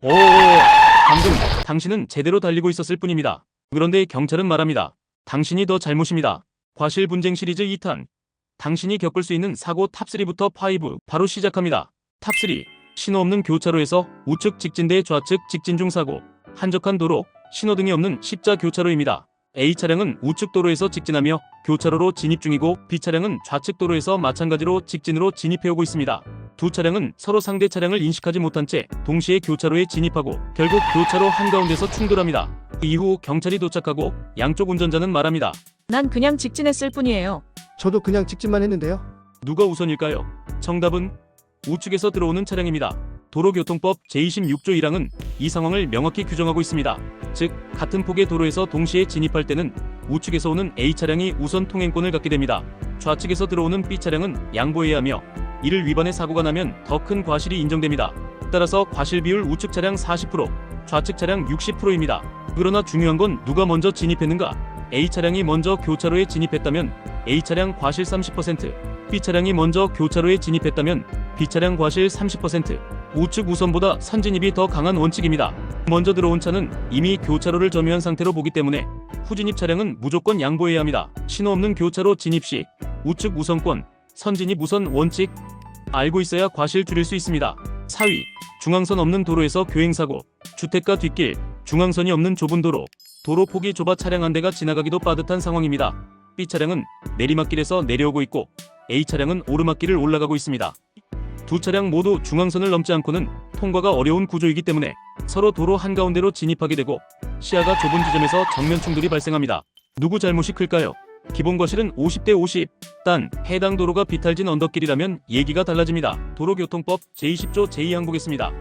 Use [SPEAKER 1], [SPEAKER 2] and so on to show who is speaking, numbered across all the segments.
[SPEAKER 1] 오, 방금 당신은 제대로 달리고 있었을 뿐입니다. 그런데 경찰은 말합니다. 당신이 더 잘못입니다. 과실 분쟁 시리즈 2탄. 당신이 겪을 수 있는 사고 탑3부터 5 바로 시작합니다. 탑3. 신호 없는 교차로에서 우측 직진 대 좌측 직진 중 사고. 한적한 도로, 신호등이 없는 십자 교차로입니다. A차량은 우측 도로에서 직진하며 교차로로 진입 중이고 B차량은 좌측 도로에서 마찬가지로 직진으로 진입해오고 있습니다. 두 차량은 서로 상대 차량을 인식하지 못한 채 동시에 교차로에 진입하고 결국 교차로 한가운데서 충돌합니다. 이후 경찰이 도착하고 양쪽 운전자는 말합니다.
[SPEAKER 2] 난 그냥 직진했을 뿐이에요.
[SPEAKER 3] 저도 그냥 직진만 했는데요.
[SPEAKER 1] 누가 우선일까요? 정답은 우측에서 들어오는 차량입니다. 도로교통법 제26조 1항은 이 상황을 명확히 규정하고 있습니다. 즉, 같은 폭의 도로에서 동시에 진입할 때는 우측에서 오는 A차량이 우선 통행권을 갖게 됩니다. 좌측에서 들어오는 B차량은 양보해야 하며 이를 위반해 사고가 나면 더 큰 과실이 인정됩니다. 따라서 과실 비율 우측 차량 40%, 좌측 차량 60%입니다. 그러나 중요한 건 누가 먼저 진입했는가? A차량이 먼저 교차로에 진입했다면 A차량 과실 30%, B차량이 먼저 교차로에 진입했다면 B차량 과실 30%. 우측 우선보다 선진입이 더 강한 원칙입니다. 먼저 들어온 차는 이미 교차로를 점유한 상태로 보기 때문에 후진입 차량은 무조건 양보해야 합니다. 신호 없는 교차로 진입 시 우측 우선권, 선진입 우선 원칙 알고 있어야 과실 줄일 수 있습니다. 4위. 중앙선 없는 도로에서 교행사고. 주택가 뒷길, 중앙선이 없는 좁은 도로. 도로 폭이 좁아 차량 한 대가 지나가기도 빠듯한 상황입니다. B차량은 내리막길에서 내려오고 있고 A차량은 오르막길을 올라가고 있습니다. 두 차량 모두 중앙선을 넘지 않고는 통과가 어려운 구조이기 때문에 서로 도로 한가운데로 진입하게 되고 시야가 좁은 지점에서 정면 충돌이 발생합니다. 누구 잘못이 클까요? 기본 과실은 50대 50. 단 해당 도로가 비탈진 언덕길이라면 얘기가 달라집니다. 도로교통법 제20조 제2항 보겠습니다.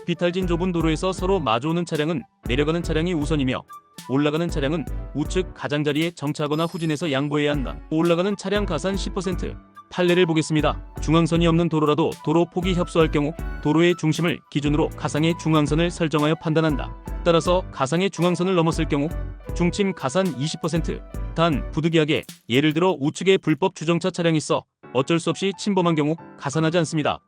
[SPEAKER 1] 비탈진 좁은 도로에서 서로 마주오는 차량은 내려가는 차량이 우선이며 올라가는 차량은 우측 가장자리에 정차하거나 후진해서 양보해야 한다. 올라가는 차량 가산 10%. 판례를 보겠습니다. 중앙선이 없는 도로라도 도로 폭이 협소할 경우 도로의 중심을 기준으로 가상의 중앙선을 설정하여 판단한다. 따라서 가상의 중앙선을 넘었을 경우 중침 가산 20%. 단 부득이하게 예를 들어 우측에 불법 주정차 차량이 있어 어쩔 수 없이 침범한 경우 가산하지 않습니다.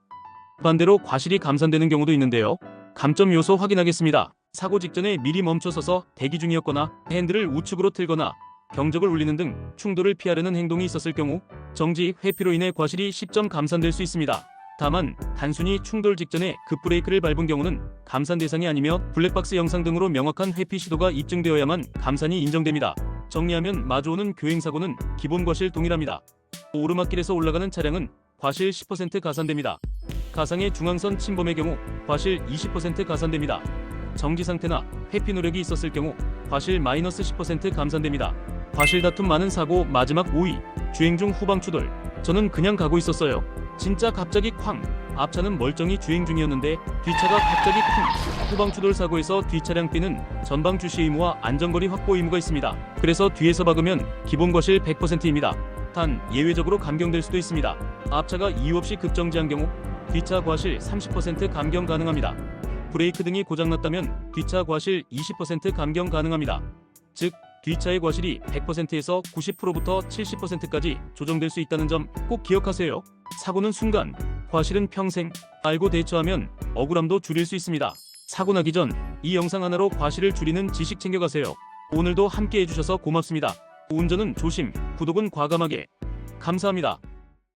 [SPEAKER 1] 반대로 과실이 감산되는 경우도 있는데요. 감점 요소 확인하겠습니다. 사고 직전에 미리 멈춰서서 대기 중이었거나 핸들을 우측으로 틀거나 경적을 울리는 등 충돌을 피하려는 행동이 있었을 경우 정지, 회피로 인해 과실이 10점 감산될 수 있습니다. 다만 단순히 충돌 직전에 급브레이크를 밟은 경우는 감산 대상이 아니며 블랙박스 영상 등으로 명확한 회피 시도가 입증되어야만 감산이 인정됩니다. 정리하면 마주오는 교행사고는 기본 과실 동일합니다. 오르막길에서 올라가는 차량은 과실 10% 가산됩니다. 가상의 중앙선 침범의 경우 과실 20% 가산됩니다. 정지 상태나 회피 노력이 있었을 경우 과실 마이너스 10% 감산됩니다. 과실 다툼 많은 사고 마지막 5위. 주행 중 후방 추돌. 저는 그냥 가고 있었어요. 진짜 갑자기 쾅. 앞차는 멀쩡히 주행 중이었는데 뒤차가 갑자기 쿵. 후방 추돌 사고에서 뒷차량 B는 전방 주시 의무와 안전거리 확보 의무가 있습니다. 그래서 뒤에서 박으면 기본 과실 100%입니다. 단 예외적으로 감경될 수도 있습니다. 앞차가 이유 없이 급정지한 경우 뒷차 과실 30% 감경 가능합니다. 브레이크 등이 고장났다면 뒷차 과실 20% 감경 가능합니다. 즉 뒷차의 과실이 100%에서 90%부터 70%까지 조정될 수 있다는 점 꼭 기억하세요. 사고는 순간, 과실은 평생. 알고 대처하면 억울함도 줄일 수 있습니다. 사고 나기 전 이 영상 하나로 과실을 줄이는 지식 챙겨가세요. 오늘도 함께 해주셔서 고맙습니다. 운전은 조심, 구독은 과감하게. 감사합니다.